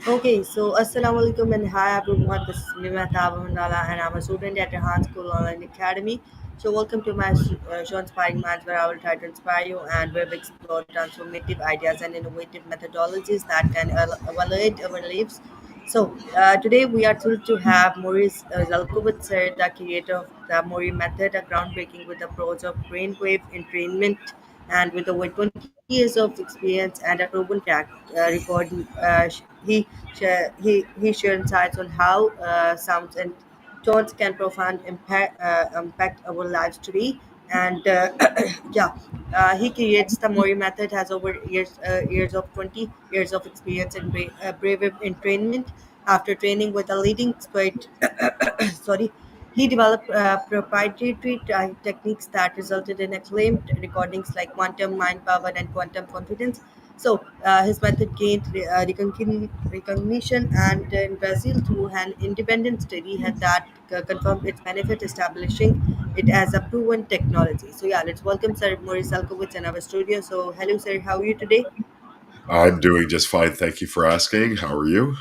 Okay, so Assalamu alaikum and hi everyone. This is Mimata Abhamandala and I'm a student at Rehan School Online Academy. So welcome to my show Inspiring Minds where I will try to inspire you and where we explore transformative ideas and innovative methodologies that can evaluate our lives. So today we are thrilled to have Maurice Zelcovitch, sir, the creator of the Morry method, a groundbreaking with approach of brainwave entrainment and with over 20 years of experience and a proven track record. He shared insights on how sounds and tones can profound impact our lives today. And yeah, he creates the Mori method, has over years of 20 years of experience in brave entrainment. After training with a leading expert, sorry, he developed proprietary techniques that resulted in acclaimed recordings like quantum mind power and quantum confidence. So his method gained recognition and in Brazil through an independent study had that confirmed its benefit, establishing it as a proven technology. So yeah, let's welcome Sir Maurice Zelcovitch in our studio. So hello, sir. How are you today? I'm doing just fine. Thank you for asking. How are you?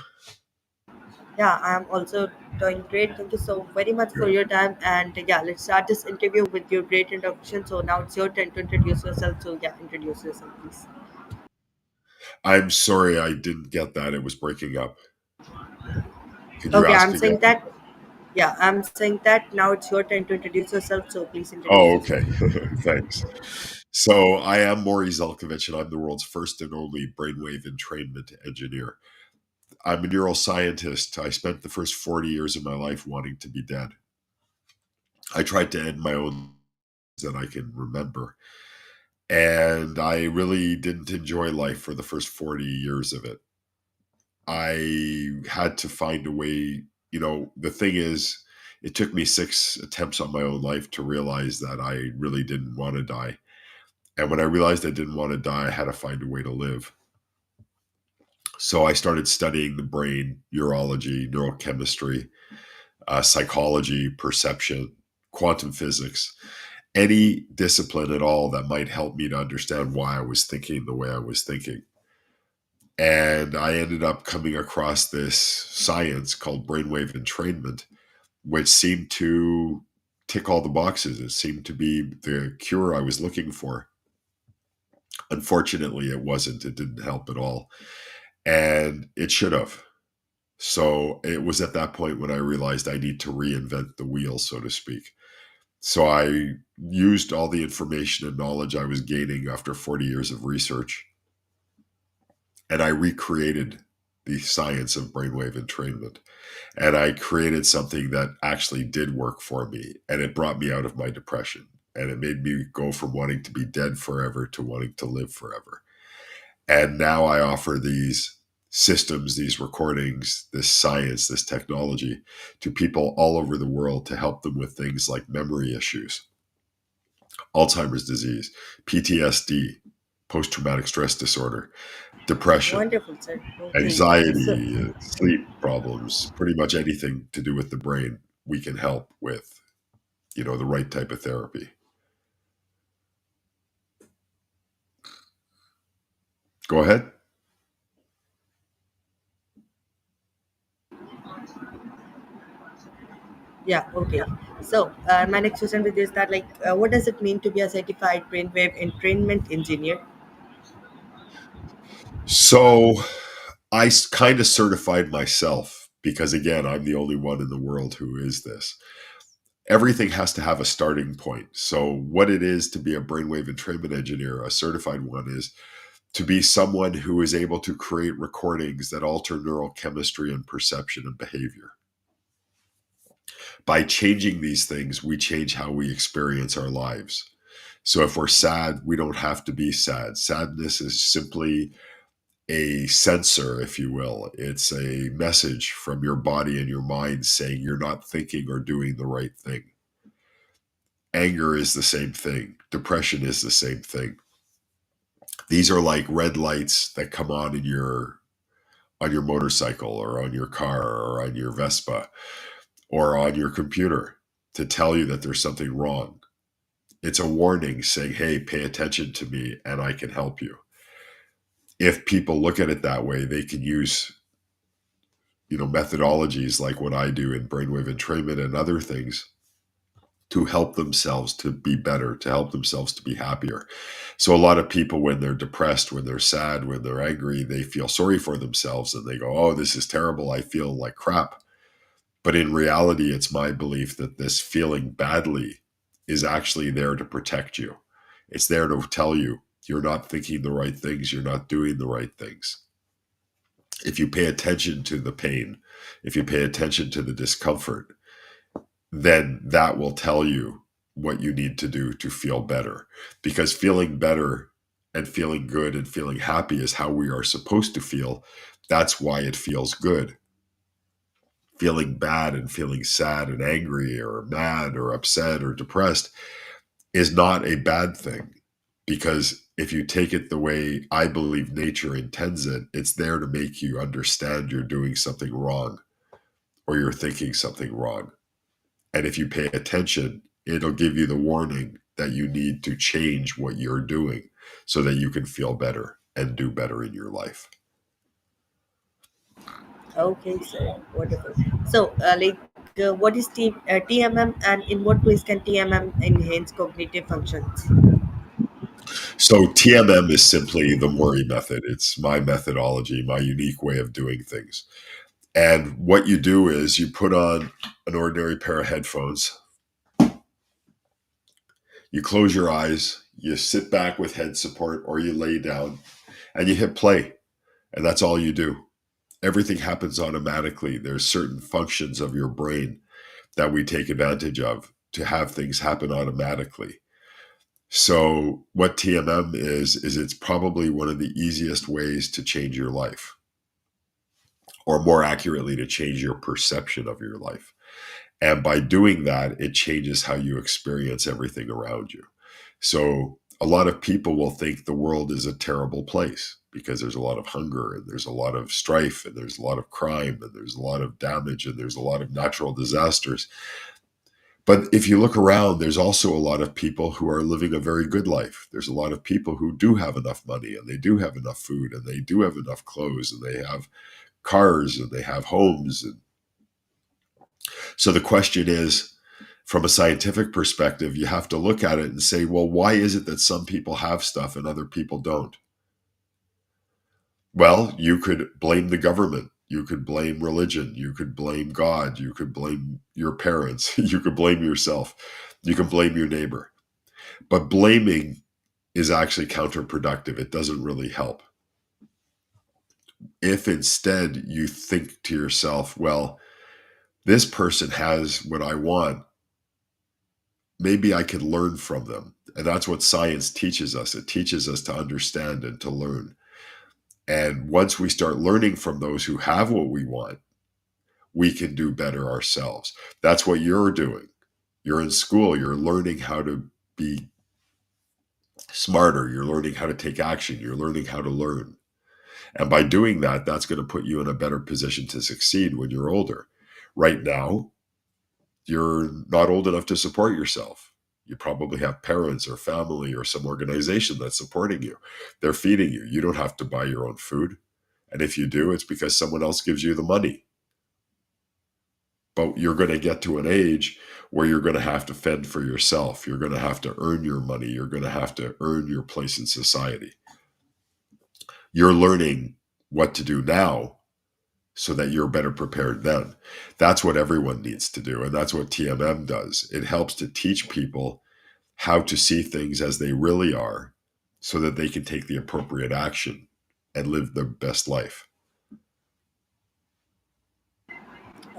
Yeah, I'm also doing great. Thank you so very much for Good. your time. And yeah, let's start this interview with your great introduction. So now it's your turn to introduce yourself. So yeah, introduce yourself, please. I'm sorry I didn't get that. It was breaking up. Could you Okay, ask I'm saying again? that. Yeah, I'm saying that now it's your turn to introduce yourself. So please introduce Oh, yourself. okay. Thanks. So I am Morry Zelcovitch, and I'm the world's first and only brainwave entrainment engineer. I'm a neuroscientist. I spent the first 40 years of my life wanting to be dead. I tried to end my own that I can remember. And I really didn't enjoy life for the first 40 years of it. I had to find a way. The thing is, it took me 6 attempts on my own life to realize that I really didn't want to die. And when I realized I didn't want to die, I had to find a way to live. So I started studying the brain, neurology, neurochemistry, psychology, perception, quantum physics, any discipline at all that might help me to understand why I was thinking the way I was thinking. And I ended up coming across this science called brainwave entrainment, which seemed to tick all the boxes. It seemed to be the cure I was looking for. Unfortunately, it wasn't. It didn't help at all. And it should have. So it was at that point when I realized I need to reinvent the wheel, so to speak. So I used all the information and knowledge I was gaining after 40 years of research, and I recreated the science of brainwave entrainment. And I created something that actually did work for me, and it brought me out of my depression, and it made me go from wanting to be dead forever to wanting to live forever. And now I offer these systems, these recordings, this science, this technology to people all over the world to help them with things like memory issues, Alzheimer's disease, PTSD, post traumatic stress disorder, depression, Wonderful, sir. Okay, so anxiety, sleep problems, pretty much anything to do with the brain, we can help with, the right type of therapy. Go ahead. yeah, okay. So my next question with you is that what does it mean to be a certified brainwave entrainment engineer? So I kind of certified myself because, again, I'm the only one in the world who is this. Everything has to have a starting point. So, what it is to be a brainwave entrainment engineer, a certified one, is to be someone who is able to create recordings that alter neural chemistry and perception and behavior. By changing these things, we change how we experience our lives. So if we're sad, we don't have to be sad. Sadness is simply a sensor, if you will. It's a message from your body and your mind saying you're not thinking or doing the right thing. Anger is the same thing. Depression is the same thing. These are like red lights that come on your motorcycle or on your car or on your Vespa or on your computer to tell you that there's something wrong. It's a warning saying, hey, pay attention to me and I can help you. If people look at it that way, they can use methodologies like what I do in brainwave entrainment and other things to help themselves to be better, to help themselves to be happier. So a lot of people, when they're depressed, when they're sad, when they're angry, they feel sorry for themselves and they go, "Oh, this is terrible. I feel like crap." But in reality, it's my belief that this feeling badly is actually there to protect you. It's there to tell you you're not thinking the right things, you're not doing the right things. If you pay attention to the pain, if you pay attention to the discomfort, then that will tell you what you need to do to feel better. Because feeling better and feeling good and feeling happy is how we are supposed to feel. That's why it feels good. Feeling bad and feeling sad and angry or mad or upset or depressed is not a bad thing, because if you take it the way I believe nature intends it, it's there to make you understand you're doing something wrong or you're thinking something wrong. And if you pay attention, it'll give you the warning that you need to change what you're doing so that you can feel better and do better in your life. Okay, sir. Wonderful. So, what is TMM, and in what ways can TMM enhance cognitive functions? So TMM is simply the Morry method. It's my methodology, my unique way of doing things. And what you do is you put on an ordinary pair of headphones, you close your eyes, you sit back with head support, or you lay down and you hit play. And that's all you do. Everything happens automatically. There's certain functions of your brain that we take advantage of to have things happen automatically. So what TMM is it's probably one of the easiest ways to change your life, or more accurately, to change your perception of your life. And by doing that, it changes how you experience everything around you. So a lot of people will think the world is a terrible place because there's a lot of hunger and there's a lot of strife and there's a lot of crime and there's a lot of damage and there's a lot of natural disasters. But if you look around, there's also a lot of people who are living a very good life. There's a lot of people who do have enough money and they do have enough food and they do have enough clothes and they have cars and they have homes. And so the question is, from a scientific perspective, you have to look at it and say, well, why is it that some people have stuff and other people don't? Well, you could blame the government. You could blame religion. You could blame God. You could blame your parents. You could blame yourself. You can blame your neighbor. But blaming is actually counterproductive. It doesn't really help. If instead you think to yourself, well, this person has what I want, maybe I could learn from them. And that's what science teaches us. It teaches us to understand and to learn. And once we start learning from those who have what we want, we can do better ourselves. That's what you're doing. You're in school, you're learning how to be smarter, you're learning how to take action, you're learning how to learn. And by doing that, that's going to put you in a better position to succeed when you're older. Right now, you're not old enough to support yourself. You probably have parents or family or some organization that's supporting you. They're feeding you. You don't have to buy your own food. And if you do, it's because someone else gives you the money. But you're going to get to an age where you're going to have to fend for yourself. You're going to have to earn your money. You're going to have to earn your place in society. You're learning what to do now so that you're better prepared then. That's what everyone needs to do. And that's what TMM does. It helps to teach people how to see things as they really are so that they can take the appropriate action and live their best life.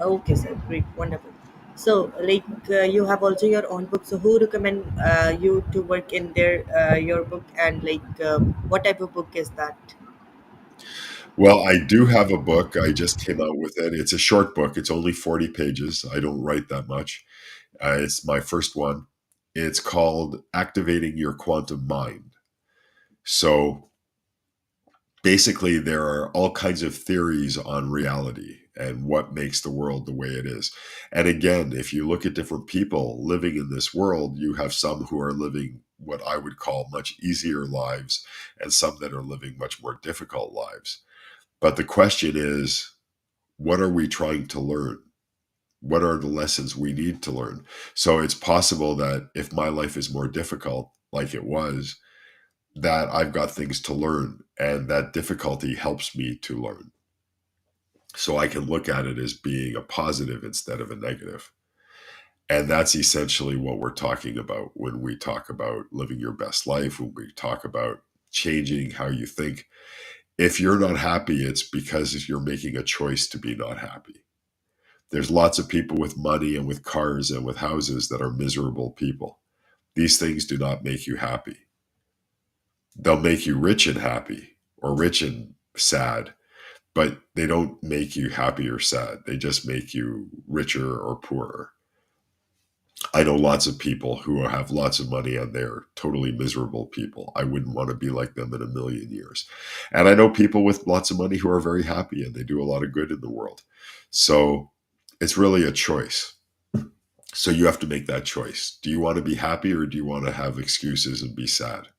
Okay, sir. Great. Wonderful. So, you have also your own book. So, who recommend you to work in your book, and what type of book is that? Well, I do have a book. I just came out with it. It's a short book. It's only 40 pages. I don't write that much. It's my first one. It's called Activating Your Quantum Mind. So basically, there are all kinds of theories on reality and what makes the world the way it is. And again, if you look at different people living in this world, you have some who are living what I would call much easier lives and some that are living much more difficult lives. But the question is, What are we trying to learn? What are the lessons we need to learn? So it's possible that if my life is more difficult, like it was, that I've got things to learn, and that difficulty helps me to learn. So I can look at it as being a positive instead of a negative. And that's essentially what we're talking about when we talk about living your best life, when we talk about changing how you think. If you're not happy, it's because you're making a choice to be not happy. There's lots of people with money and with cars and with houses that are miserable people. These things do not make you happy. They'll make you rich and happy or rich and sad, but they don't make you happy or sad. They just make you richer or poorer. I know lots of people who have lots of money and they're totally miserable people. I wouldn't want to be like them in a million years. And I know people with lots of money who are very happy and they do a lot of good in the world. So it's really a choice. So you have to make that choice. Do you want to be happy or do you want to have excuses and be sad?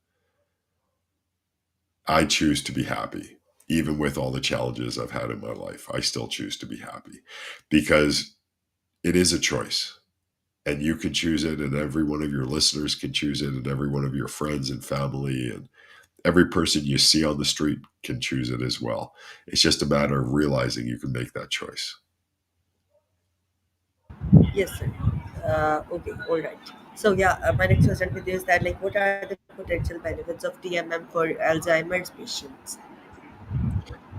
I choose to be happy. Even with all the challenges I've had in my life, I still choose to be happy because it is a choice. And you can choose it, and every one of your listeners can choose it, and every one of your friends and family, and every person you see on the street can choose it as well. It's just a matter of realizing you can make that choice. Yes, sir. Okay, all right. So yeah, my next question with you is that like, what are the potential benefits of TMM for Alzheimer's patients?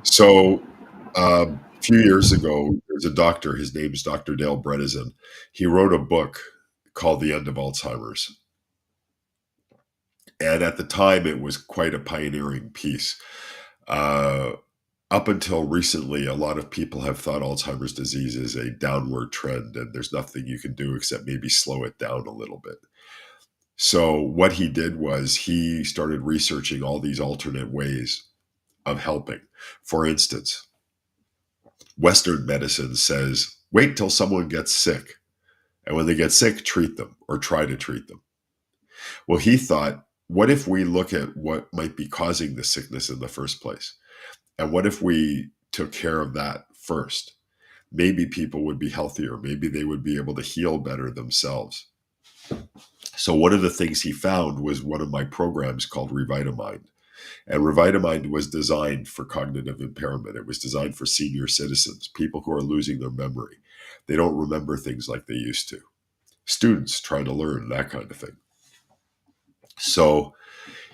So, a few years ago, there's a doctor. His name is Dr. Dale Bredesen. He wrote a book called The End of Alzheimer's, and at the time, it was quite a pioneering piece. Uh, Up until recently, a lot of people have thought Alzheimer's disease is a downward trend, and there's nothing you can do except maybe slow it down a little bit. So, what he did was he started researching all these alternate ways of helping. For instance, Western medicine says wait till someone gets sick, and when they get sick, treat them or try to treat them. Well, he thought, what if we look at what might be causing the sickness in the first place? And what if we took care of that first? Maybe people would be healthier. Maybe they would be able to heal better themselves. So, one of the things he found was one of my programs called Revitamind. And Revitamind was designed for cognitive impairment. It was designed for senior citizens, people who are losing their memory. They don't remember things like they used to. Students trying to learn, that kind of thing. So,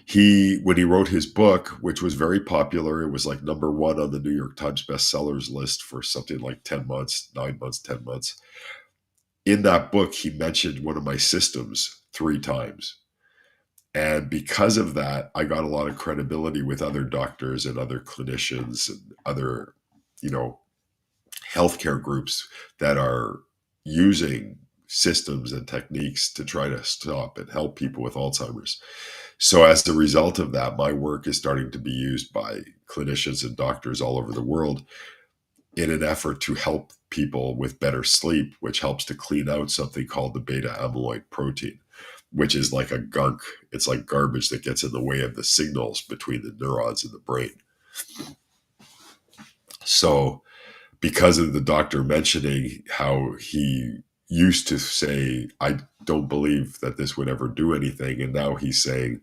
when he wrote his book, which was very popular, it was like number one on the New York Times bestsellers list for something like 10 months, 9 months, 10 months. In that book, he mentioned one of my systems 3 times. And because of that, I got a lot of credibility with other doctors and other clinicians and other, you know, healthcare groups that are using systems and techniques to try to stop and help people with Alzheimer's. So, as a result of that, my work is starting to be used by clinicians and doctors all over the world in an effort to help people with better sleep, which helps to clean out something called the beta amyloid protein, which is like a gunk. It's like garbage that gets in the way of the signals between the neurons in the brain. So, because of the doctor mentioning how he used to say, I don't believe that this would ever do anything. And now he's saying,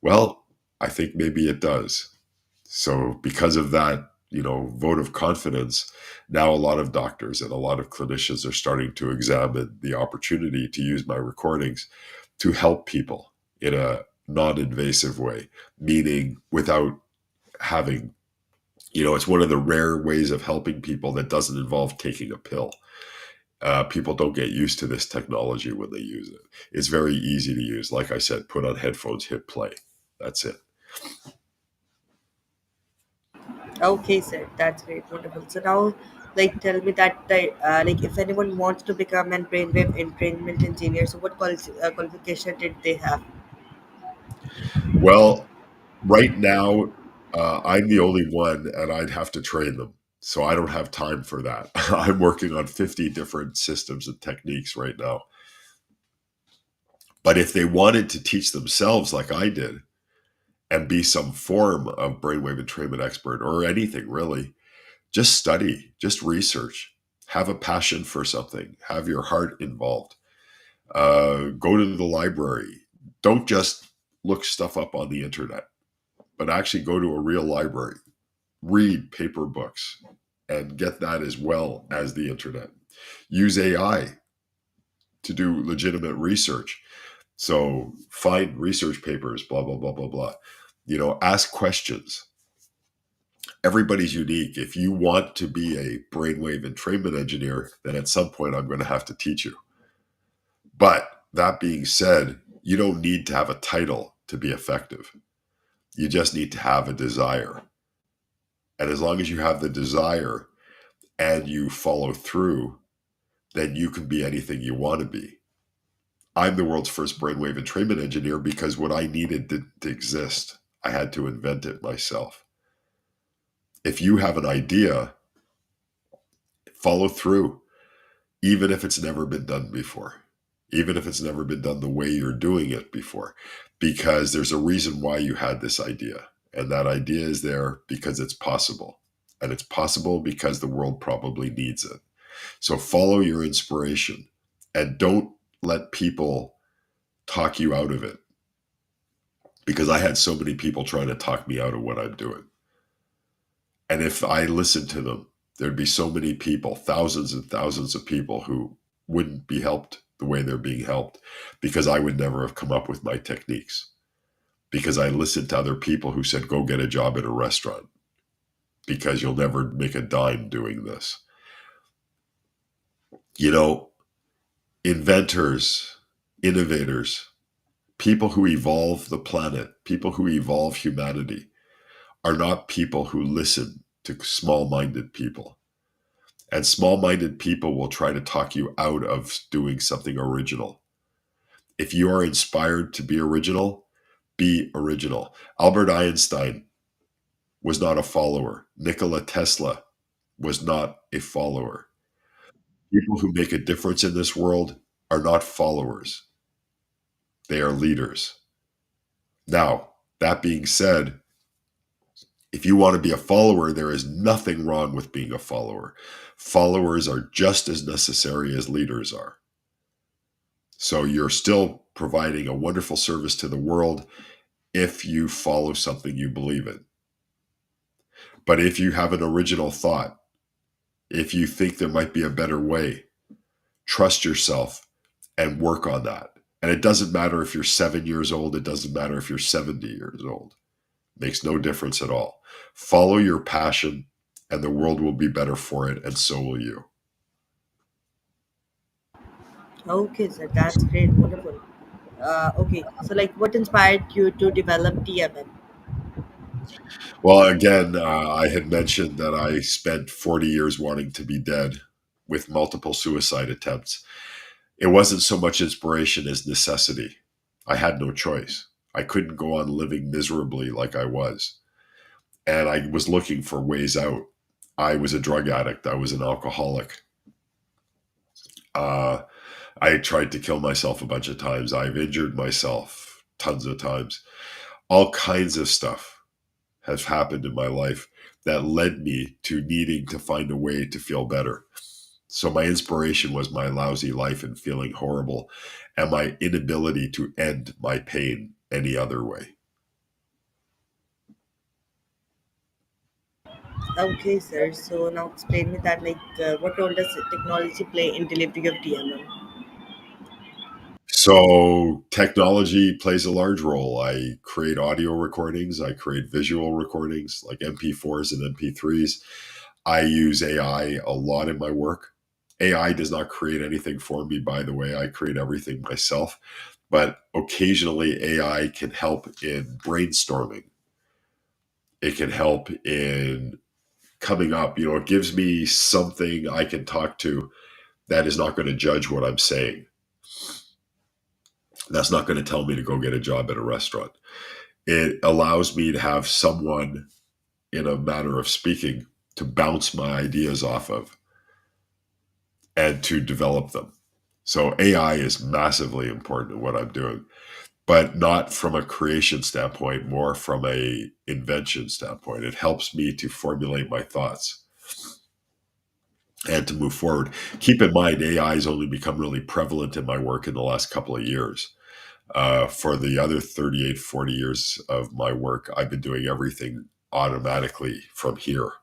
well, I think maybe it does. So because of that, vote of confidence, now a lot of doctors and a lot of clinicians are starting to examine the opportunity to use my recordings to help people in a non-invasive way, meaning without having, it's one of the rare ways of helping people that doesn't involve taking a pill. People don't get used to this technology when they use it. It's very easy to use. Like I said, put on headphones, hit play. That's it. Okay, sir, that's great, wonderful. So now, like, tell me that like, if anyone wants to become an brainwave entrainment engineer, so what qualification did they have? Well, right now, I'm the only one, and I'd have to train them. So I don't have time for that. I'm working on 50 different systems and techniques right now. But if they wanted to teach themselves like I did and be some form of brainwave entrainment expert or anything really, Just study, just research, have a passion for something, have your heart involved. Go to the library. Don't just look stuff up on the internet, but actually go to a real library, read paper books, and get that as well as the internet. Use AI to do legitimate research. So find research papers, blah, blah, blah, blah, blah. Ask questions. Everybody's unique. If you want to be a brainwave entrainment engineer, then at some point I'm going to have to teach you. But that being said, you don't need to have a title to be effective. You just need to have a desire. And as long as you have the desire and you follow through, then you can be anything you want to be. I'm the world's first brainwave entrainment engineer because what I needed to exist, I had to invent it myself. If you have an idea, follow through, even if it's never been done before, even if it's never been done the way you're doing it before, because there's a reason why you had this idea. And that idea is there because it's possible. And it's possible because the world probably needs it. So follow your inspiration and don't let people talk you out of it. Because I had so many people trying to talk me out of what I'm doing. And if I listened to them, there'd be so many people, thousands and thousands of people who wouldn't be helped the way they're being helped because I would never have come up with my techniques. Because I listened to other people who said, go get a job at a restaurant because you'll never make a dime doing this. Inventors, innovators, people who evolve the planet, people who evolve humanity are not people who listen to small-minded people. And small-minded people will try to talk you out of doing something original. If you are inspired to be original, be original. Albert Einstein was not a follower. Nikola Tesla was not a follower. People who make a difference in this world are not followers. They are leaders. Now, that being said, if you want to be a follower, there is nothing wrong with being a follower. Followers are just as necessary as leaders are. So you're still providing a wonderful service to the world if you follow something you believe in. But if you have an original thought, if you think there might be a better way, trust yourself and work on that. And it doesn't matter if you're 7 years old. It doesn't matter if you're 70 years old. Makes no difference at all. Follow your passion and the world will be better for it, and so will you. Okay, sir, that's great, wonderful. Okay, so like, what inspired you to develop TMM? Well, again, I had mentioned that I spent 40 years wanting to be dead with multiple suicide attempts. It wasn't so much inspiration as necessity. I had no choice. I couldn't go on living miserably like I was. And I was looking for ways out. I was a drug addict. I was an alcoholic. Uh, I tried to kill myself a bunch of times. I've injured myself tons of times. All kinds of stuff has happened in my life that led me to needing to find a way to feel better. So my inspiration was my lousy life and feeling horrible and my inability to end my pain any other way. Okay, sir. So now explain me that like, what role does technology play in delivery of TMM? So technology plays a large role. I create audio recordings, I create visual recordings like MP4s and MP3s. I use AI a lot in my work. AI does not create anything for me, by the way. I create everything myself. But occasionally, AI can help in brainstorming. It can help in coming up. It gives me something I can talk to that is not going to judge what I'm saying. That's not going to tell me to go get a job at a restaurant. It allows me to have someone, in a matter of speaking, to bounce my ideas off of and to develop them. So AI is massively important in what I'm doing, but not from a creation standpoint, more from a invention standpoint. It helps me to formulate my thoughts. and to move forward. Keep in mind, AI has only become really prevalent in my work in the last couple of years. For the other 38, 40 years of my work, I've been doing everything automatically from here.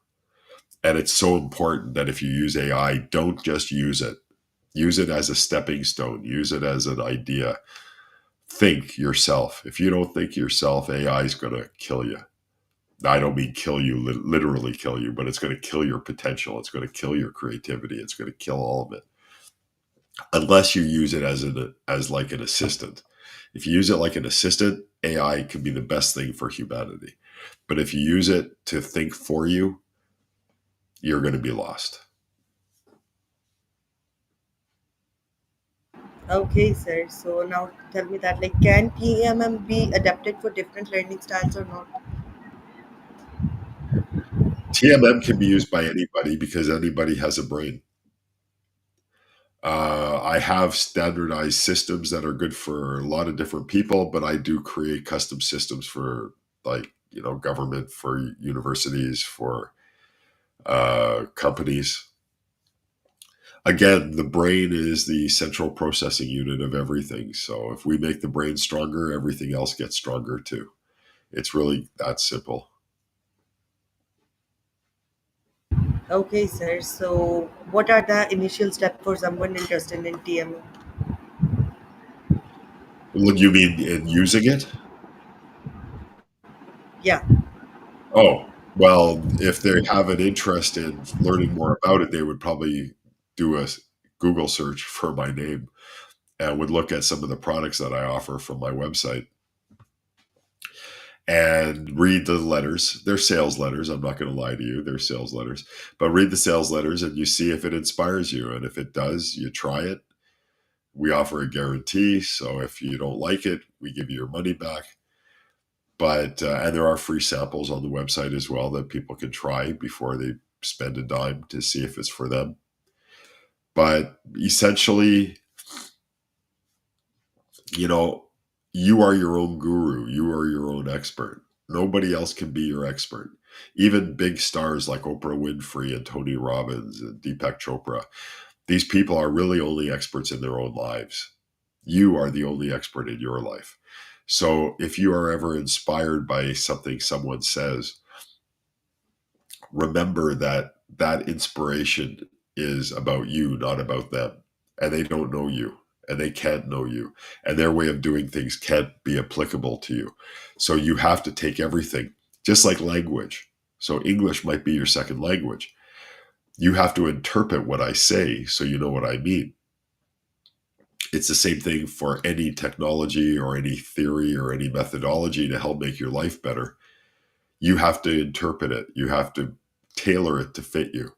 And it's so important that if you use AI, don't just use it. Use it as a stepping stone. Use it as an idea. Think yourself. If you don't think yourself, AI is going to kill you. I don't mean kill you, literally kill you, but it's going to kill your potential. It's going to kill your creativity. It's going to kill all of it, unless you use it as like an assistant. If you use it like an assistant, AI can be the best thing for humanity. But if you use it to think for you, you're going to be lost. Okay, sir. So now tell me that, like, can TMM be adapted for different learning styles or not? TMM can be used by anybody because anybody has a brain. I have standardized systems that are good for a lot of different people, but I do create custom systems for, like, government, for universities, for companies. Again, the brain is the central processing unit of everything. So if we make the brain stronger, everything else gets stronger too. It's really that simple. Okay, sir. So what are the initial steps for someone interested in TMM? You mean in using it? Yeah. Oh, well, if they have an interest in learning more about it, they would probably do a Google search for my name and would look at some of the products that I offer from my website and read the letters. They're sales letters. I'm not going to lie to you. They're sales letters. But read the sales letters and you see if it inspires you. And if it does, you try it. We offer a guarantee. So if you don't like it, we give you your money back. But and there are free samples on the website as well that people can try before they spend a dime to see if it's for them. But essentially, you know, you are your own guru, you are your own expert. Nobody else can be your expert. Even big stars like Oprah Winfrey and Tony Robbins and Deepak Chopra, these people are really only experts in their own lives. You are the only expert in your life. So if you are ever inspired by something someone says, remember that that inspiration is about you, not about them. And they don't know you and they can't know you. And their way of doing things can't be applicable to you. So you have to take everything, just like language. So English might be your second language. You have to interpret what I say so you know what I mean. It's the same thing for any technology or any theory or any methodology to help make your life better. You have to interpret it, you have to tailor it to fit you.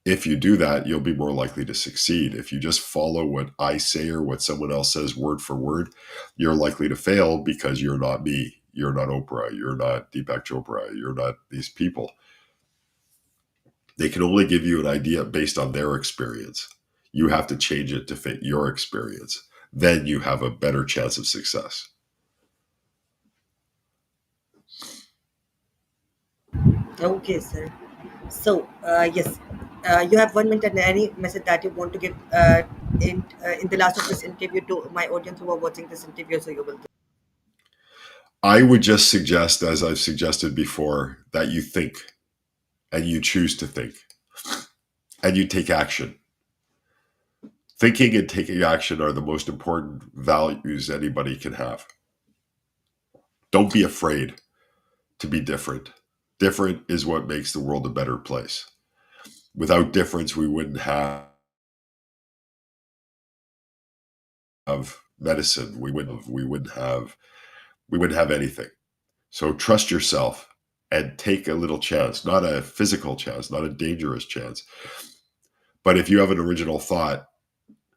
If you do that, you'll be more likely to succeed. If you just follow what I say or what someone else says word for word, you're likely to fail because you're not me. You're not Oprah. You're not Deepak Chopra. You're not these people. They can only give you an idea based on their experience. You have to change it to fit your experience. Then you have a better chance of success. Okay, sir. So, yes, you have 1 minute and any message that you want to give in the last of this interview to my audience who are watching this interview. So you will. I would just suggest, as I've suggested before, that you think and you choose to think and you take action. Thinking and taking action are the most important values anybody can have. Don't be afraid to be different. Different is what makes the world a better place. Without difference, we wouldn't have medicine. We wouldn't have anything. So trust yourself and take a little chance, not a physical chance, not a dangerous chance. But if you have an original thought,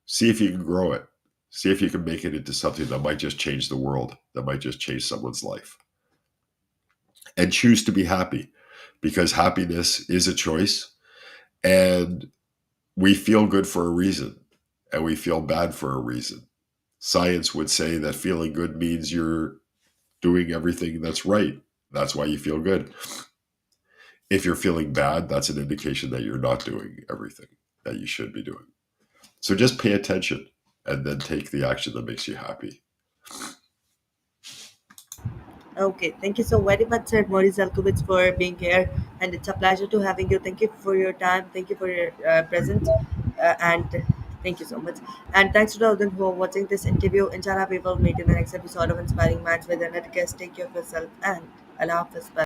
see if you can grow it. See if you can make it into something that might just change the world, that might just change someone's life. And choose to be happy, because happiness is a choice and we feel good for a reason and we feel bad for a reason. Science would say that feeling good means you're doing everything that's right. That's why you feel good. If you're feeling bad, that's an indication that you're not doing everything that you should be doing. So just pay attention and then take the action that makes you happy. Okay, thank you so very much, sir, Morry Zelcovitch, for being here, and it's a pleasure to having you. Thank you for your time. Thank you for your presence, and thank you so much. And thanks to all those who are watching this interview. Inshallah, we will meet in the next episode of Inspiring Minds with another guest. Take care of yourself, and Allah Hafiz. Bye.